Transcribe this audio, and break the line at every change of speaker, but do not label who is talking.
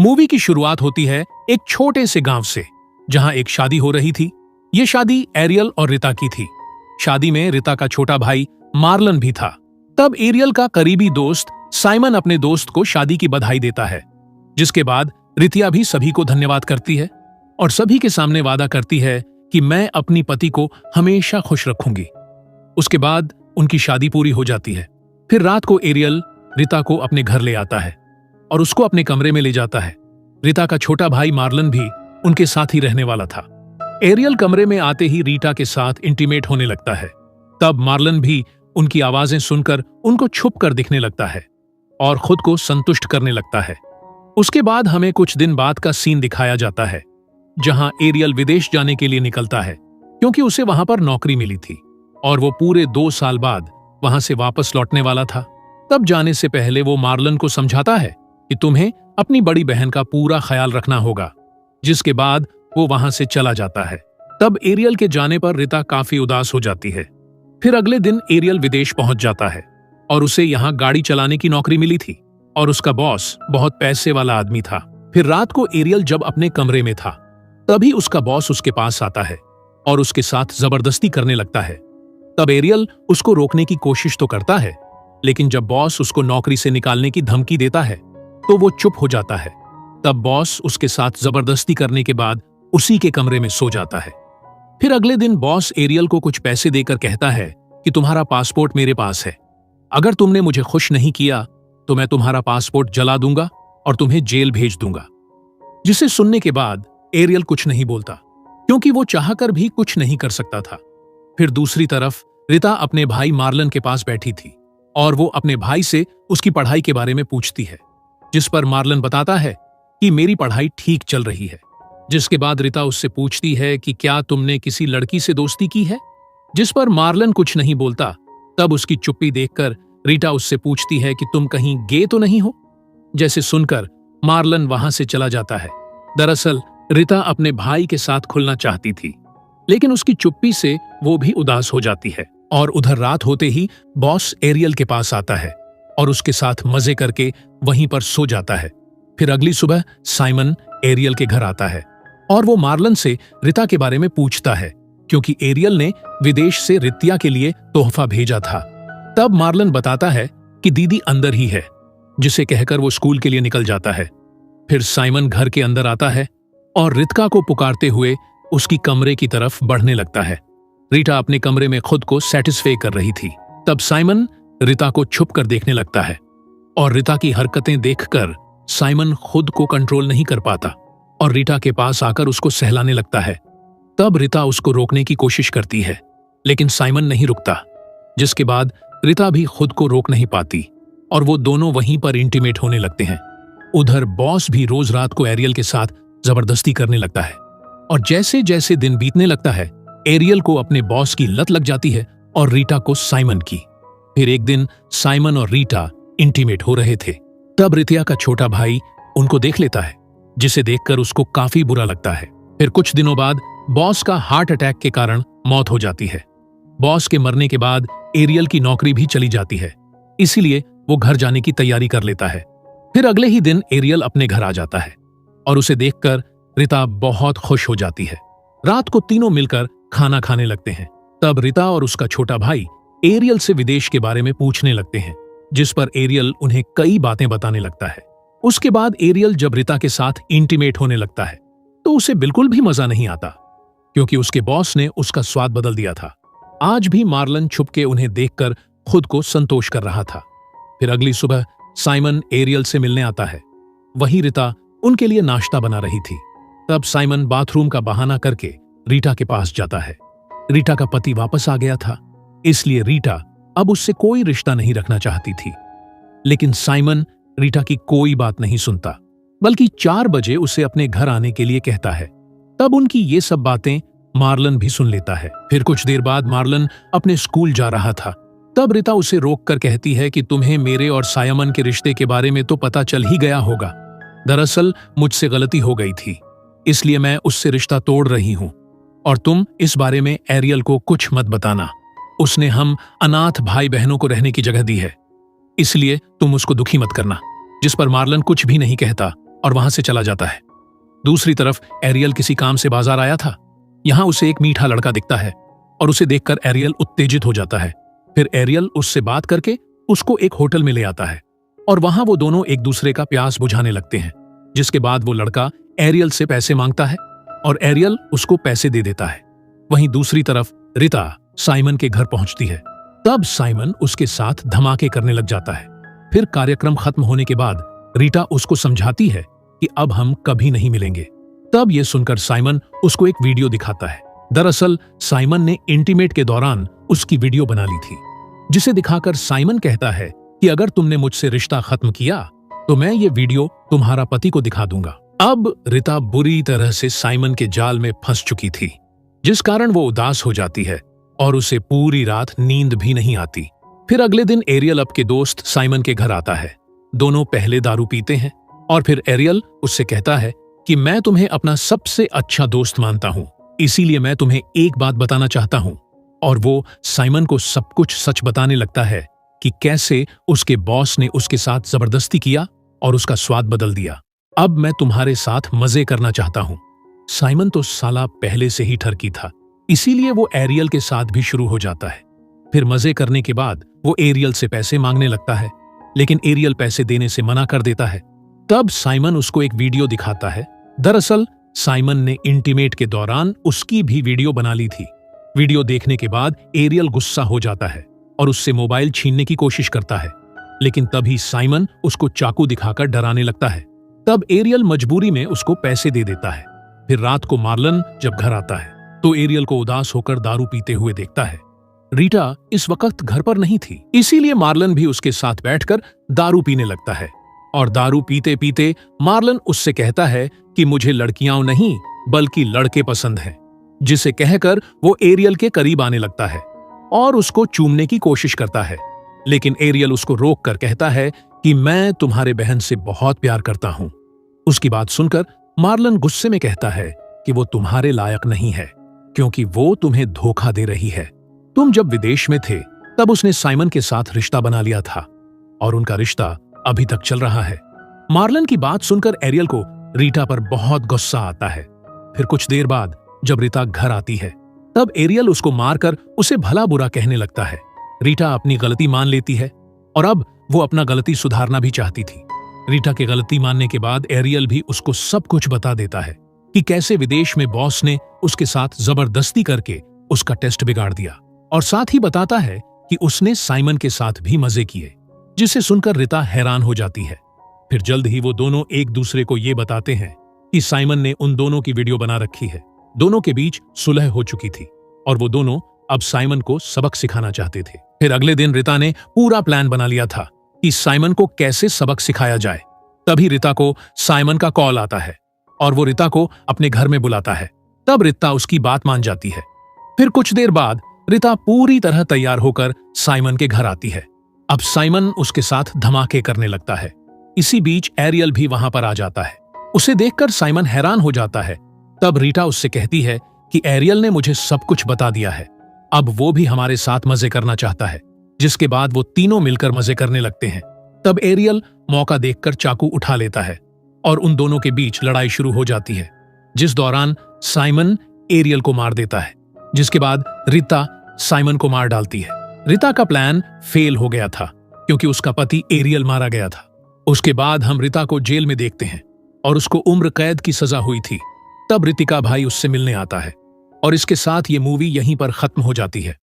Movie की शुरुआत होती है एक छोटे से गांव से, जहां एक शादी हो रही थी। ये शादी एरियल और रिता की थी। शादी में रिता का छोटा भाई मार्लन भी था। तब एरियल का करीबी दोस्त साइमन अपने दोस्त को शादी की बधाई देता है, जिसके बाद रितिया भी सभी को धन्यवाद करती है और सभी के सामने वादा करती है कि मैं अपनी पति को हमेशा खुश रखूंगी। उसके बाद उनकी शादी पूरी हो जाती है। फिर रात को एरियल रिता को अपने घर ले आता है और उसको अपने कमरे में ले जाता है। रिता का छोटा भाई मार्लन भी उनके साथ ही रहने वाला था। एरियल कमरे में आते ही रीटा के साथ इंटीमेट होने लगता है। तब मार्लन भी उनकी आवाजें सुनकर उनको छुप कर दिखने लगता है और खुद को संतुष्ट करने लगता है। उसके बाद हमें कुछ दिन बाद का सीन दिखाया जाता है, जहां एरियल विदेश जाने के लिए निकलता है, क्योंकि उसे वहां पर नौकरी मिली थी और वो पूरे 2 साल बाद वहां से वापस लौटने वाला था। तब जाने से पहले वो मार्लन को समझाता है कि तुम्हें अपनी बड़ी बहन का पूरा ख्याल रखना होगा, जिसके बाद वो वहां से चला जाता है। तब एरियल के जाने पर रिता काफी उदास हो जाती है। फिर अगले दिन एरियल विदेश पहुंच जाता है और उसे यहाँ गाड़ी चलाने की नौकरी मिली थी और उसका बॉस बहुत पैसे वाला आदमी था। फिर रात को एरियल जब अपने कमरे में था, तभी उसका बॉस उसके पास आता है और उसके साथ जबरदस्ती करने लगता है। तब एरियल उसको रोकने की कोशिश तो करता है, लेकिन जब बॉस उसको नौकरी से निकालने की धमकी देता है तो वो चुप हो जाता है। तब बॉस उसके साथ जबरदस्ती करने के बाद उसी के कमरे में सो जाता है। फिर अगले दिन बॉस एरियल को कुछ पैसे देकर कहता है कि तुम्हारा पासपोर्ट मेरे पास है, अगर तुमने मुझे खुश नहीं किया तो मैं तुम्हारा पासपोर्ट जला दूंगा और तुम्हें जेल भेज दूंगा। जिसे सुनने के बाद एरियल कुछ नहीं बोलता, क्योंकि वो चाहकर भी कुछ नहीं कर सकता था। फिर दूसरी तरफ रिता अपने भाई मार्लन के पास बैठी थी और वो अपने भाई से उसकी पढ़ाई के बारे में पूछती है, जिस पर मार्लन बताता है कि मेरी पढ़ाई ठीक चल रही है। जिसके बाद रिता उससे पूछती है कि क्या तुमने किसी लड़की से दोस्ती की है, जिस पर मार्लन कुछ नहीं बोलता। तब उसकी चुप्पी देखकर रीटा उससे पूछती है कि तुम कहीं गे तो नहीं हो। जैसे सुनकर मार्लन वहां से चला जाता है। दरअसल रिता अपने भाई के साथ खुलना चाहती थी, लेकिन उसकी चुप्पी से वो भी उदास हो जाती है। और उधर रात होते ही बॉस एरियल के पास आता है और उसके साथ मजे करके वहीं पर सो जाता है। फिर अगली सुबह साइमन एरियल के घर आता है और वो मार्लन से रिता के बारे में पूछता है, क्योंकि एरियल ने विदेश से रितिया के लिए तोहफा भेजा था। तब मार्लन बताता है कि दीदी अंदर ही है, जिसे कहकर वो स्कूल के लिए निकल जाता है। फिर साइमन घर के अंदर आता है और रितिका को पुकारते हुए उसकी कमरे की तरफ बढ़ने लगता है। रीटा अपने कमरे में खुद को सेटिस्फाई कर रही थी। तब साइमन रिता को छुप कर देखने लगता है और रिता की हरकतें देखकर साइमन खुद को कंट्रोल नहीं कर पाता और रीटा के पास आकर उसको सहलाने लगता है। तब रिता उसको रोकने की कोशिश करती है, लेकिन साइमन नहीं रुकता, जिसके बाद रिता भी खुद को रोक नहीं पाती और वो दोनों वहीं पर इंटीमेट होने लगते हैं। उधर बॉस भी रोज रात को एरियल के साथ जबरदस्ती करने लगता है और जैसे जैसे दिन बीतने लगता है, एरियल को अपने बॉस की लत लग जाती है और रीटा को साइमन की। फिर एक दिन साइमन और रीटा इंटीमेट हो रहे थे। तब रितिया का छोटा भाई उनको देख लेता है, जिसे देखकर उसको काफी बुरा लगता है। फिर कुछ दिनों बाद बॉस का हार्ट अटैक के कारण मौत हो जाती है। बॉस के मरने के बाद एरियल की नौकरी भी चली जाती है, इसीलिए वो घर जाने की तैयारी कर लेता है। फिर अगले ही दिन एरियल अपने घर आ जाता है और उसे देखकर रिता बहुत खुश हो जाती है। रात को तीनों मिलकर खाना खाने लगते हैं। तब रिता और उसका छोटा भाई एरियल से विदेश के बारे में पूछने लगते हैं, जिस पर एरियल उन्हें कई बातें बताने लगता है। उसके बाद एरियल जब रिता के साथ इंटीमेट होने लगता है तो उसे बिल्कुल भी मजा नहीं आता, क्योंकि उसके बॉस ने उसका स्वाद बदल दिया था। आज भी मार्लन छुपके उन्हें देखकर खुद को संतोष कर रहा था। फिर अगली सुबह साइमन एरियल से मिलने आता है। वहीं रिता उनके लिए नाश्ता बना रही थी। तब साइमन बाथरूम का बहाना करके रीटा के पास जाता है। रीटा का पति वापस आ गया था, इसलिए रीटा अब उससे कोई रिश्ता नहीं रखना चाहती थी। लेकिन साइमन रीटा की कोई बात नहीं सुनता, बल्कि 4 बजे उसे अपने घर आने के लिए कहता है। तब उनकी ये सब बातें मार्लन भी सुन लेता है। फिर कुछ देर बाद मार्लन अपने स्कूल जा रहा था। तब रीता उसे रोककर कहती है कि तुम्हें मेरे और साइमन के रिश्ते के बारे में तो पता चल ही गया होगा। दरअसल मुझसे गलती हो गई थी, इसलिए मैं उससे रिश्ता तोड़ रही हूं और तुम इस बारे में एरियल को कुछ मत बताना। उसने हम अनाथ भाई बहनों को रहने की जगह दी है, इसलिए तुम उसको दुखी मत करना। जिस पर मार्लन कुछ भी नहीं कहता और वहां से चला जाता है। दूसरी तरफ एरियल किसी काम से बाजार आया था। यहाँ उसे एक मीठा लड़का दिखता है और उसे देखकर एरियल उत्तेजित हो जाता है। फिर एरियल उससे बात करके उसको एक होटल में ले आता है और वहां वो दोनों एक दूसरे का प्यास बुझाने लगते हैं। जिसके बाद वो लड़का एरियल से पैसे मांगता है और एरियल उसको पैसे दे देता है। वहीं दूसरी तरफ रीता साइमन के घर पहुंचती है। तब साइमन उसके साथ धमाके करने लग जाता है। फिर कार्यक्रम खत्म होने के बाद रीटा उसको समझाती है कि अब हम कभी नहीं मिलेंगे। तब ये सुनकर साइमन उसको एक वीडियो दिखाता है। दरअसल साइमन ने इंटीमेट के दौरान उसकी वीडियो बना ली थी, जिसे दिखाकर साइमन कहता है कि अगर तुमने मुझसे रिश्ता खत्म किया तो मैं ये वीडियो तुम्हारा पति को दिखा दूंगा। अब रीता बुरी तरह से साइमन के जाल में फंस चुकी थी, जिस कारण वो उदास हो जाती है और उसे पूरी रात नींद भी नहीं आती। फिर अगले दिन एरियल अपके दोस्त साइमन के घर आता है। दोनों पहले दारू पीते हैं और फिर एरियल उससे कहता है कि मैं तुम्हें अपना सबसे अच्छा दोस्त मानता हूं, इसीलिए मैं तुम्हें एक बात बताना चाहता हूं। और वो साइमन को सब कुछ सच बताने लगता है कि कैसे उसके बॉस ने उसके साथ जबरदस्ती किया और उसका स्वाद बदल दिया। अब मैं तुम्हारे साथ मजे करना चाहता हूं। साइमन तो साला पहले से ही ठरकी था, इसीलिए वो एरियल के साथ भी शुरू हो जाता है। फिर मजे करने के बाद वो एरियल से पैसे मांगने लगता है, लेकिन एरियल पैसे देने से मना कर देता है। तब साइमन उसको एक वीडियो दिखाता है। दरअसल साइमन ने इंटीमेट के दौरान उसकी भी वीडियो बना ली थी। वीडियो देखने के बाद एरियल गुस्सा हो जाता है और उससे मोबाइल छीनने की कोशिश करता है, लेकिन तभी साइमन उसको चाकू दिखाकर डराने लगता है। तब एरियल मजबूरी में उसको पैसे दे देता है। फिर रात को मार्लन जब घर आता है तो एरियल को उदास होकर दारू पीते हुए देखता है। रीटा इस वक्त घर पर नहीं थी, इसीलिए मार्लन भी उसके साथ बैठकर दारू पीने लगता है। और दारू पीते पीते मार्लन उससे कहता है कि मुझे लड़कियां नहीं बल्कि लड़के पसंद हैं, जिसे कहकर वो एरियल के करीब आने लगता है और उसको चूमने की कोशिश करता है। लेकिन एरियल उसको रोक कर कहता है कि मैं तुम्हारे बहन से बहुत प्यार करता हूं। उसकी बात सुनकर मार्लन गुस्से में कहता है कि वो तुम्हारे लायक नहीं है, क्योंकि वो तुम्हें धोखा दे रही है। तुम जब विदेश में थे तब उसने साइमन के साथ रिश्ता बना लिया था और उनका रिश्ता अभी तक चल रहा है। मार्लन की बात सुनकर एरियल को रीटा पर बहुत गुस्सा आता है। फिर कुछ देर बाद जब रीता घर आती है तब एरियल उसको मारकर उसे भला बुरा कहने लगता है। रीटा अपनी गलती मान लेती है और अब वो अपना गलती सुधारना भी चाहती थी। रीटा की गलती मानने के बाद एरियल भी उसको सब कुछ बता देता है कि कैसे विदेश में बॉस ने उसके साथ जबरदस्ती करके उसका टेस्ट बिगाड़ दिया, और साथ ही बताता है कि उसने साइमन के साथ भी मजे किए, जिसे सुनकर रीता हैरान हो जाती है। फिर जल्द ही वो दोनों एक दूसरे को ये बताते हैं कि साइमन ने उन दोनों की वीडियो बना रखी है। दोनों के बीच सुलह हो चुकी थी और वो दोनों अब साइमन को सबक सिखाना चाहते थे। फिर अगले दिन रीता ने पूरा प्लान बना लिया था कि साइमन को कैसे सबक सिखाया जाए। तभी रीता को साइमन का कॉल आता है और वो रीता को अपने घर में बुलाता है। तब रीता उसकी बात मान जाती है। फिर कुछ देर बाद रीता पूरी तरह तैयार होकर साइमन के घर आती है। अब साइमन उसके साथ धमाके करने लगता है। इसी बीच एरियल भी वहां पर आ जाता है। उसे देखकर साइमन हैरान हो जाता है। तब रीटा उससे कहती है कि एरियल ने मुझे सब कुछ बता दिया है, अब वो भी हमारे साथ मजे करना चाहता है। जिसके बाद वो तीनों मिलकर मजे करने लगते हैं। तब एरियल मौका देखकर चाकू उठा लेता है और उन दोनों के बीच लड़ाई शुरू हो जाती है, जिस दौरान साइमन एरियल को मार देता है। जिसके बाद रीता साइमन को मार डालती है। रीता का प्लान फेल हो गया था क्योंकि उसका पति एरियल मारा गया था। उसके बाद हम रीता को जेल में देखते हैं और उसको उम्र कैद की सजा हुई थी। तब ऋतिका भाई उससे मिलने आता है और इसके साथ ये मूवी यहीं पर खत्म हो जाती है।